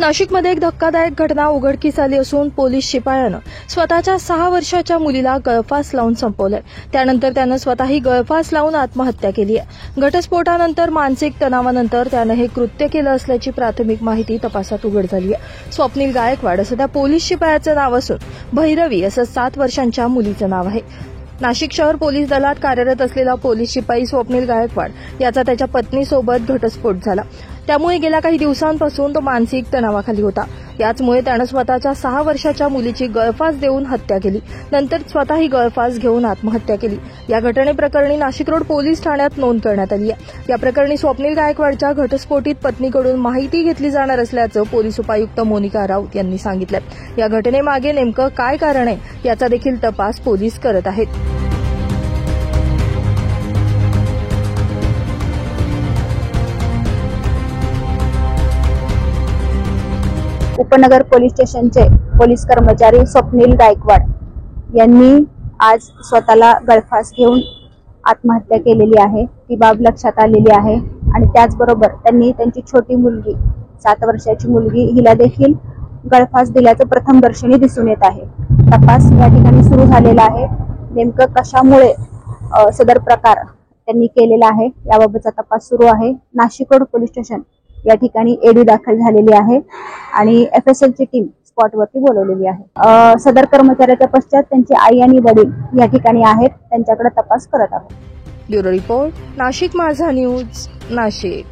नाशिकमध्ये एक धक्कादायक घटना उघडकीस आली असून पोलीस शिपायानं स्वतःच्या 6 वर्षाच्या मुलीला गळफास लावून संपवलंय। त्यानंतर त्यानं स्वतःही गळफास लावून आत्महत्या केली आहे। घटस्फोटानंतर मानसिक तणावानंतर त्यानं हे कृत्य केलं असल्याची प्राथमिक माहिती तपासात उघड झाली आहे। स्वप्नील गायकवाड असं त्या पोलीस शिपायाचं नाव असून भैरवी असं 7 वर्षांच्या मुलीचं नाव आहे। नाशिक शहर पोलीस दलात कार्यरत असलेला पोलीस शिपाई स्वप्नील गायकवाड याचा त्याच्या पत्नीसोबत घटस्फोट झाला। त्यामुळे गेल्या काही दिवसांपासून तो मानसिक तणावाखाली होता। याचमुळे त्यानं स्वतःच्या 6 वर्षाच्या मुलीची गळफास देऊन हत्या केली। नंतर स्वतःही गळफास घेऊन आत्महत्या केली। या घटनेप्रकरणी नाशिक रोड पोलीस ठाण्यात नोंद करण्यात आली आहे। या प्रकरणी स्वप्नील गायकवाडच्या घटस्फोटित पत्नीकडून माहिती घेतली जाणार असल्याचं पोलीस उपायुक्त मोनिका राऊत यांनी सांगितलं। या घटनेमागे नेमकं काय कारण आहे याचा देखील तपास पोलीस करत आहेत। उपनगर पोलीस स्टेशनचे पोलीस कर्मचारी स्वप्नील गायकवाड यांनी आज स्वतःला गळफास घेऊन आत्महत्या केलेली आहे। ती बाब लक्षात आलेली आहे आणि त्याचबरोबर त्यांनी त्यांची छोटी मुलगी 7 वर्षाची मुलगी हिला देखील गळफास दिल्याचं प्रथमदर्शनी दिसून येत आहे। तपास या ठिकाणी सुरू झालेला आहे। नेमकं कशामुळे सदर प्रकार त्यांनी केलेला आहे याबाबतचा तपास सुरू आहे। नाशिक रोड पोलीस स्टेशन या ठिकाणी एडी दाखल झालेली आहे आणि FSLची टीम स्पॉटवरती बोलवलेली आहे। सदर कर्मचाऱ्याच्या पश्चात त्यांचे आई आणि वडील या ठिकाणी आहेत, त्यांच्याकडे तपास करत आहोत। ब्युरो रिपोर्ट, नाशिक माझा न्यूज, नाशिक।